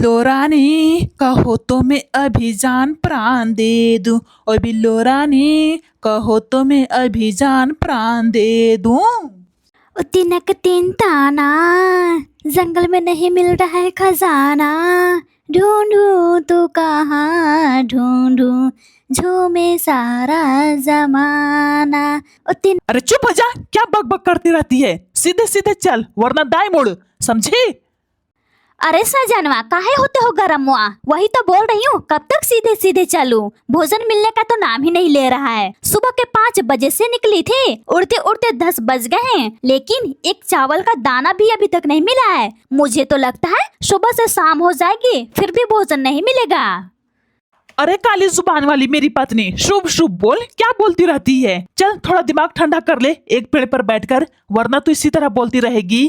बिल्लो रानी कहो तो मैं अभी जान प्राण दे दूं। ओ बिल्लो रानी कहो तो मैं अभी जान प्राण दे दूं। तिनक तीन ताना, जंगल में नहीं मिल रहा है खजाना। ढूंढूं तो कहाँ ढूंढूं, झूमे सारा जमाना। अरे चुप हो जा, क्या बक बक करती रहती है। सीधे सीधे चल वरना दाएं मुड़, समझी। अरे सजनवा, काहे होते हो गरम हुआ? वही तो बोल रही हूँ, कब तक सीधे सीधे चलूं? भोजन मिलने का तो नाम ही नहीं ले रहा है। सुबह के 5 बजे से निकली थी, उड़ते उड़ते 10 बज गए हैं, लेकिन एक चावल का दाना भी अभी तक नहीं मिला है। मुझे तो लगता है सुबह से शाम हो जाएगी, फिर भी भोजन नहीं मिलेगा। अरे काली जुबान वाली मेरी पत्नी, शुभ शुभ बोल, क्या बोलती रहती है। चल थोड़ा दिमाग ठंडा कर ले एक पेड़ पर बैठकर, वरना तू इसी तरह बोलती रहेगी।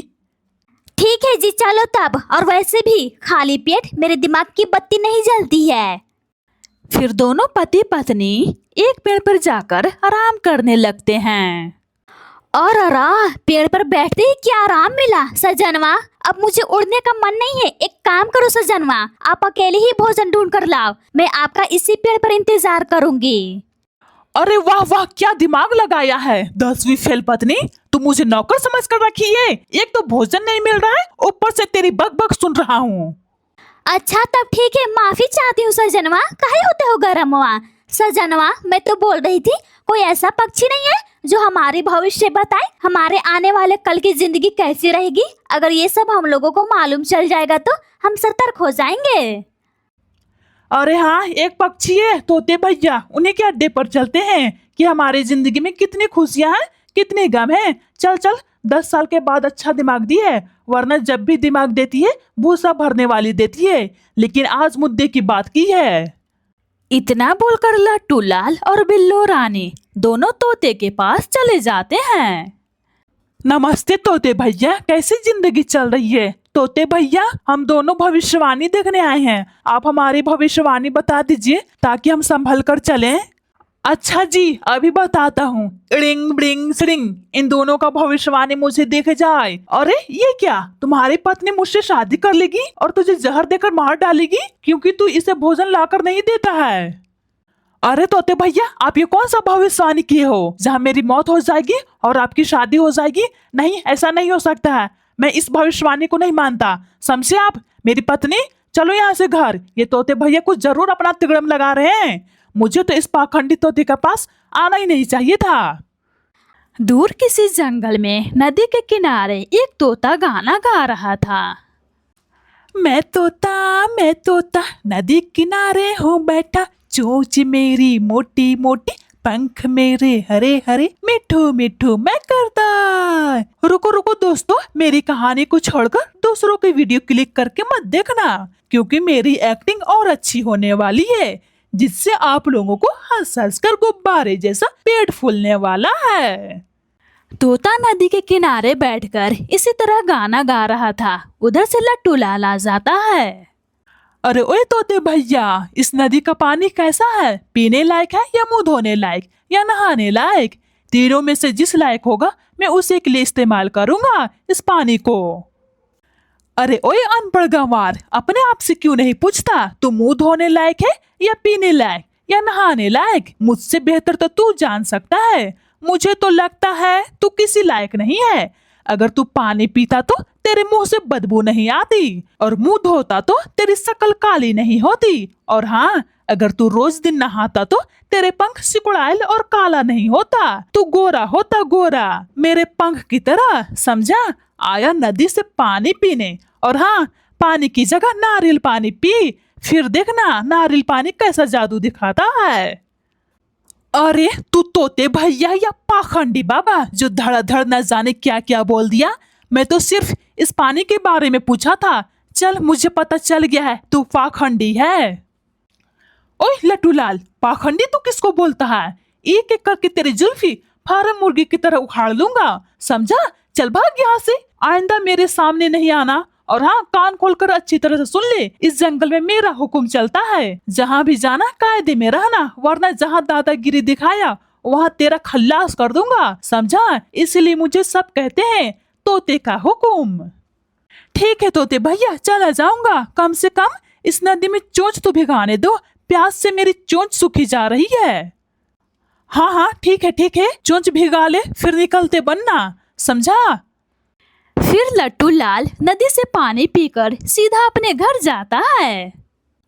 ठीक है जी, चलो तब। और वैसे भी खाली पेट मेरे दिमाग की बत्ती नहीं जलती है। फिर दोनों पति पत्नी एक पेड़ पर जाकर आराम करने लगते हैं। और अरा, पेड़ पर बैठते ही क्या आराम मिला सजनवा। अब मुझे उड़ने का मन नहीं है। एक काम करो सजनवा, आप अकेले ही भोजन ढूंढ कर लाओ, मैं आपका इसी पेड़ पर इंतजार करूंगी। अरे वाह वाह, क्या दिमाग लगाया है 10वीं फेल पत्नी। तू मुझे नौकर समझ कर रखी है। एक तो भोजन नहीं मिल रहा है, ऊपर से तेरी बक बक सुन रहा हूँ। अच्छा तब ठीक है, माफी चाहती हूँ सजनवा। काहे होते हो गरम हुआ? सजनवा, मैं तो बोल रही थी, कोई ऐसा पक्षी नहीं है जो हमारे भविष्य बताए, हमारे आने वाले कल की जिंदगी कैसी रहेगी? अगर ये सब हम लोगों को मालूम चल जाएगा तो हम सतर्क हो जाएंगे। अरे हाँ, एक पक्षी है तोते भैया, उन्हीं के अड्डे पर चलते हैं कि हमारी जिंदगी में कितनी खुशियां हैं, कितने गम हैं। चल चल, 10 साल के बाद अच्छा दिमाग दी है, वरना जब भी दिमाग देती है भूसा भरने वाली देती है। लेकिन आज मुद्दे की बात की है। इतना बोलकर लट्टू लाल और बिल्लो रानी दोनों तोते के पास चले जाते हैं। नमस्ते तोते भैया, कैसी जिंदगी चल रही है? तोते भैया, हम दोनों भविष्यवाणी देखने आए हैं, आप हमारी भविष्यवाणी बता दीजिए ताकि हम संभल कर चलें। अच्छा जी, अभी बताता हूँ। इड़िंग ब्रिंग सिड़िंग, इन दोनों का भविष्यवाणी मुझे देखे जाए। अरे ये क्या, तुम्हारी पत्नी मुझसे शादी कर लेगी और तुझे जहर देकर मार डालेगी क्योंकि तू इसे भोजन लाकर नहीं देता है। अरे तोते भैया, आप ये कौन सा भविष्यवाणी किए हो जहाँ मेरी मौत हो जाएगी और आपकी शादी हो जाएगी? नहीं, ऐसा नहीं हो सकता है। मैं इस भविष्यवाणी को नहीं मानता, समझे आप? मेरी पत्नी, चलो यहाँ से घर। ये तोते भैया कुछ जरूर अपना तिगड़म लगा रहे हैं। मुझे तो इस पाखंडी तोते के पास आना ही नहीं चाहिए था। दूर किसी जंगल में नदी के किनारे एक तोता गाना गा रहा था। मैं तोता नदी किनारे हूँ बैठा, चोंच मेरी मोटी मोटी, पंख मेरे हरे हरे, मिठू मिठू मैं करता। रुको रुको दोस्तों, मेरी कहानी को छोड़कर दूसरों की वीडियो क्लिक करके मत देखना, क्योंकि मेरी एक्टिंग और अच्छी होने वाली है, जिससे आप लोगों को हंस हंस कर गुब्बारे जैसा पेट फूलने वाला है। तोता नदी के किनारे बैठकर इसी तरह गाना गा रहा था। उधर से लट्टू लाल आ जाता है। अरे ओए तोते भैया, इस नदी का पानी कैसा है? पीने लायक है या मुंह धोने लायक या नहाने लायक? तीनों में से जिस लायक होगा मैं उसी के लिए इस्तेमाल करूंगा इस पानी को। अरे ओए अनपढ़ गंवार, अपने आप से क्यों नहीं पूछता तू मुंह धोने लायक है या पीने लायक या नहाने लायक? मुझसे बेहतर तो तू जान सकता है। मुझे तो लगता है तू किसी लायक नहीं है। अगर तू पानी पीता तो तेरे मुंह से बदबू नहीं आती, और मुंह धोता तो तेरी शक्ल काली नहीं होती, और हाँ, अगर तू रोज दिन नहाता तो तेरे पंख सिकुड़ायल और काला नहीं होता, तू गोरा होता, गोरा मेरे पंख की तरह, समझा? आया नदी से पानी पीने, और हाँ, पानी की जगह नारियल पानी पी, फिर देखना नारियल पानी कैसा जादू दिखाता है। अरे तू तोते भैया या पाखंडी बाबा जो धड़ाधड़ न जाने क्या क्या बोल दिया। मैं तो सिर्फ इस पानी के बारे में पूछा था। चल, मुझे पता चल गया है तू पाखंडी है। ओए लट्टू लाल, पाखंडी तू किसको बोलता है? एक एक करके तेरी जुल्फी फार्म मुर्गी की तरह उखाड़ लूंगा, समझा? चल भाग यहाँ से, आइंदा मेरे सामने नहीं आना। और हाँ, कान खोलकर अच्छी तरह से सुन ले, इस जंगल में मेरा हुक्म चलता है। जहाँ भी जाना कायदे में रहना, वरना जहाँ दादागिरी दिखाया वहाँ तेरा खल्लास कर दूंगा, समझा? इसलिए मुझे सब कहते हैं तोते का हुक्म। ठीक है तोते भैया, चला जाऊंगा। कम से कम इस नदी में चोंच तो भिगाने दो, प्यास से मेरी चोंच सूखी जा रही है। हाँ हाँ ठीक है, चोंच भिगा ले फिर निकलते बनना, समझा। फिर लट्टू लाल नदी से पानी पीकर सीधा अपने घर जाता है।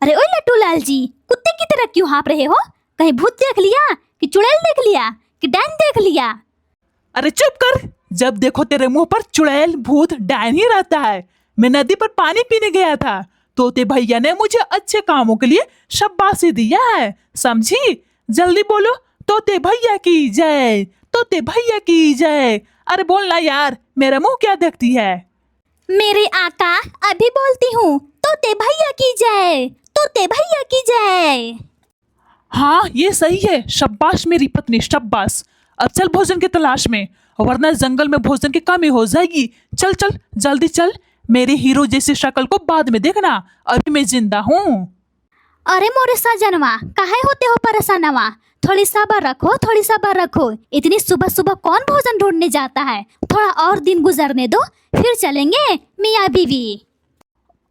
अरे ओए लट्टू लाल जी, कुत्ते की तरह क्यों हाँफ रहे हो? कहीं भूत देख लिया कि चुड़ैल देख लिया कि डायन देख लिया? अरे चुप कर, जब देखो तेरे मुंह पर चुड़ैल भूत डायन ही रहता है। मैं नदी पर पानी पीने गया था, तोते भैया ने मुझे अच्छे कामों के लिए शाबाशी दिया है, समझी। जल्दी बोलो, तोते भैया की जय, तोते भैया की जय। अरे बोलना यार, मेरा मुंह क्या देखती है। मेरे आका, अभी बोलती हूँ, तोते भैया की जय, तोते भैया की जय। हाँ ये सही है, शाबाश मेरी पत्नी शाबाश। अब चल भोजन की तलाश में, वरना जंगल में भोजन की कमी हो जाएगी। चल चल जल्दी चल, मेरे हीरो जैसी शक्ल को बाद में देखना, अभी मैं जिंदा हूँ। अरे मोरे सजनवा, काहे होते हो परेशानवा? थोड़ी सब्र रखो, थोड़ी सब्र रखो। इतनी सुबह सुबह कौन भोजन ढूंढने जाता है? थोड़ा और दिन गुजरने दो, फिर चलेंगे मियाँ बीवी।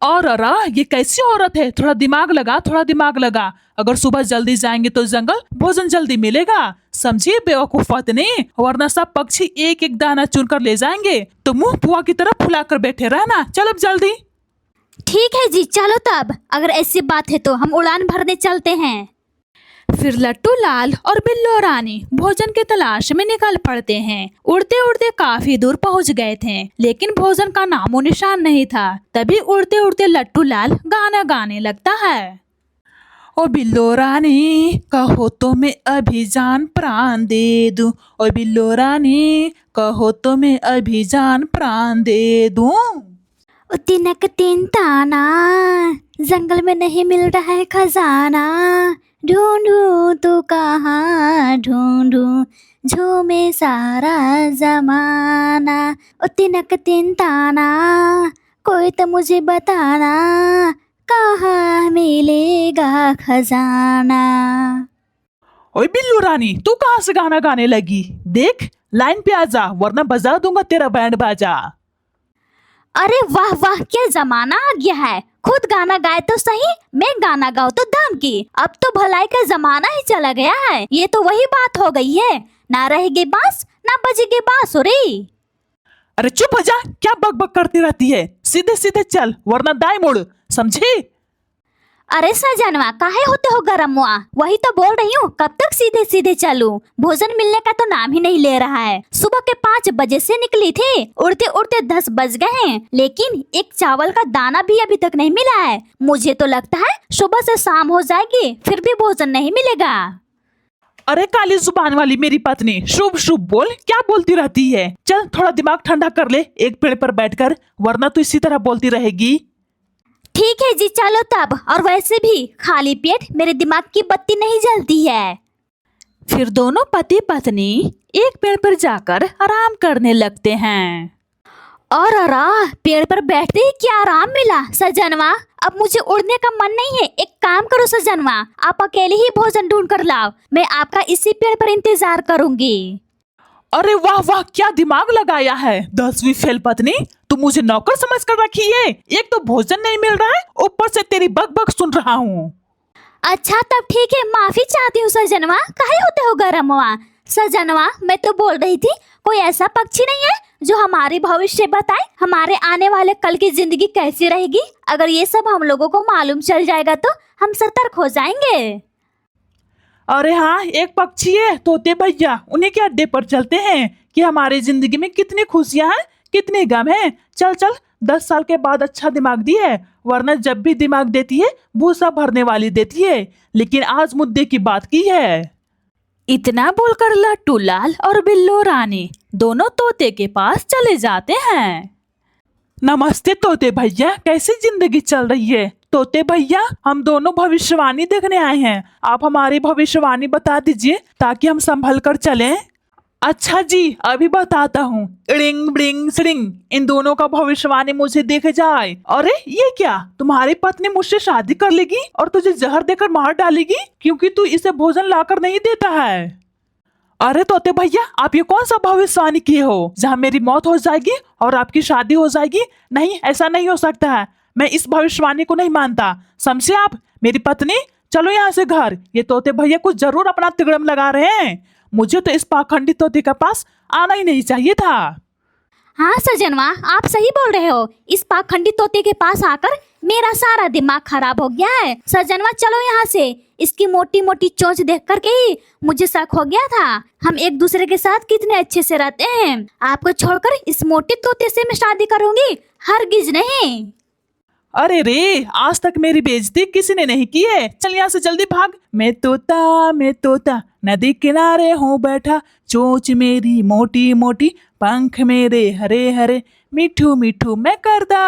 और अरा ये कैसी औरत है, थोड़ा दिमाग लगा, थोड़ा दिमाग लगा। अगर सुबह जल्दी जाएंगे तो जंगल भोजन जल्दी मिलेगा, समझिए बेवकूफ नहीं, वरना सब पक्षी एक एक दाना चुन कर ले जाएंगे तो मुंह पुआ की तरह फुला कर बैठे रहना। चल अब जल्दी। ठीक है जी, चलो तब। अगर ऐसी बात है तो हम उड़ान भरने चलते हैं। फिर लट्टू लाल और बिल्लो रानी भोजन की तलाश में निकल पड़ते हैं। उड़ते उड़ते काफी दूर पहुंच गए थे, लेकिन भोजन का नामो निशान नहीं था। तभी उड़ते उड़ते लट्टू लाल गाना गाने लगता है। ओ बिल्लो रानी कहो तो मैं अभी जान प्राण दे दूं, ओ बिल्लो रानी कहो तो मैं अभी जान प्राण दे दूं। तिनक तीन ताना, जंगल में नहीं मिल रहा है खजाना। ढूंढूं तो कहाँ ढूंढूं, झूमे सारा जमाना। ओ तिनक तीन ताना, कोई तो मुझे बताना, कहाँ मिलेगा खजाना। ओए बिल्लू रानी, तू कहाँ से गाना गाने लगी? देख लाइन पे आ जा, वरना बजा दूंगा तेरा बैंड बाजा। अरे वाह वाह, क्या जमाना आ गया है। खुद गाना गाए तो सही, मैं गाना गाऊं तो धन की। अब तो भलाई का जमाना ही चला गया है। ये तो वही बात हो गई है, ना रहेगी बांस ना बजेगी बांसुरी। अरे चुप हो जा, क्या बक बक करती रहती है? सीधे सीधे चल, वरना दाएं मुड़, समझी। अरे सजनवा, काहे होते हो गरम मुआ? वही तो बोल रही हूँ, कब तक सीधे सीधे चलूं? भोजन मिलने का तो नाम ही नहीं ले रहा है। सुबह के 5 बजे से निकली थी, उड़ते उड़ते 10 बज गए हैं, लेकिन एक चावल का दाना भी अभी तक नहीं मिला है। मुझे तो लगता है सुबह से शाम हो जाएगी, फिर भी भोजन नहीं मिलेगा। अरे काली जुबान वाली मेरी पत्नी, शुभ शुभ बोल, क्या बोलती रहती है? चल थोड़ा दिमाग ठंडा कर ले एक पेड़ पर बैठकर, वरना तू इसी तरह बोलती रहेगी। ठीक है जी, चलो तब। और वैसे भी खाली पेट मेरे दिमाग की बत्ती नहीं जलती है। फिर दोनों पति पत्नी एक पेड़ पर जाकर आराम करने लगते हैं। और अरा, पेड़ पर बैठते ही क्या आराम मिला सजनवा। अब मुझे उड़ने का मन नहीं है। एक काम करो सजनवा, आप अकेले ही भोजन ढूंढ कर लाओ, मैं आपका इसी पेड़ पर इंतजार करूंगी। अरे वाह वाह, क्या दिमाग लगाया है 10वीं फेल पत्नी। तू मुझे नौकर समझ कर रखी है। एक तो भोजन नहीं मिल रहा है, ऊपर से तेरी बक बक सुन रहा हूँ। अच्छा तब ठीक है, माफी चाहती हूँ सजनवा। काहे होते हो गरम हुआ? सजनवा, मैं तो बोल रही थी, कोई ऐसा पक्षी नहीं है जो हमारी भविष्य बताए, हमारे आने वाले कल की जिंदगी कैसी रहेगी? अगर ये सब हम लोगों को मालूम चल जाएगा तो हम सतर्क हो जाएंगे। अरे हाँ, एक पक्षी है तोते भैया, उन्हीं के अड्डे पर चलते हैं कि हमारी जिंदगी में कितनी खुशियां हैं, कितने गम हैं। चल चल, 10 साल के बाद अच्छा दिमाग दी है, वरना जब भी दिमाग देती है भूसा भरने वाली देती है। लेकिन आज मुद्दे की बात की है। इतना बोलकर लट्टू लाल और बिल्लो रानी दोनों तोते के पास चले जाते हैं। नमस्ते तोते भैया, कैसी जिंदगी चल रही है? तोते भैया, हम दोनों भविष्यवाणी देखने आए हैं, आप हमारी भविष्यवाणी बता दीजिए ताकि हम संभल कर चलें। अच्छा जी, अभी बताता हूँ। इड़िंग बिड़िंग सिड़िंग, इन दोनों का भविष्यवाणी मुझे देखे जाए। अरे ये क्या, तुम्हारी पत्नी मुझसे शादी कर लेगी और तुझे जहर देकर मार डालेगी क्योंकि तू इसे भोजन लाकर नहीं देता है। अरे तोते भैया, आप ये कौन सा भविष्यवाणी किए हो जहाँ मेरी मौत हो जाएगी और आपकी शादी हो जाएगी? नहीं, ऐसा नहीं हो सकता है। मैं इस भविष्यवाणी को नहीं मानता। समझे आप? मेरी पत्नी, चलो यहाँ से घर। ये तोते भैया कुछ जरूर अपना तिगड़म लगा रहे हैं। मुझे तो इस पाखंडी तोते के पास आना ही नहीं चाहिए था। हाँ सजनवा, आप सही बोल रहे हो। इस पाखंडी तोते के पास आकर मेरा सारा दिमाग खराब हो गया है। सजनवा चलो यहाँ से। इसकी मोटी मोटी चोंच देख करके ही मुझे शक हो गया था। हम एक दूसरे के साथ कितने अच्छे से रहते हैं। आपको छोड़कर इस मोटे तोते से मैं शादी करूंगी, हरगिज नहीं। अरे रे, आज तक मेरी बेइज्जती किसी ने नहीं की है। चल यहाँ से जल्दी भाग। मैं तोता नदी किनारे हूँ बैठा, चोंच मेरी मोटी मोटी, पंख मेरे हरे हरे, मीठू मीठू मैं करदा।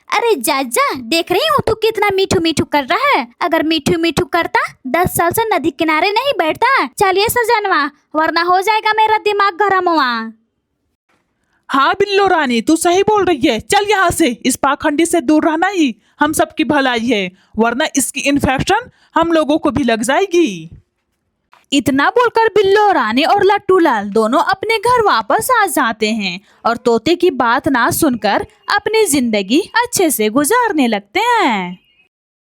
अरे जा, देख रही हूँ तू कितना मीठू मीठू कर रहा है। अगर मीठू मीठू करता 10 साल से नदी किनारे नहीं बैठता। चलिए सजनवा, वरना हो जाएगा मेरा दिमाग गरम हुआ। हाँ बिल्लो रानी, तू सही बोल रही है। चल यहाँ से। इस पाखंडी से दूर रहना ही हम सबकी भलाई है, वरना इसकी इन्फेक्शन हम लोगों को भी लग जाएगी। इतना बोलकर बिल्लो रानी और लट्टू लाल दोनों अपने घर वापस आ जाते हैं और तोते की बात ना सुनकर अपनी जिंदगी अच्छे से गुजारने लगते हैं।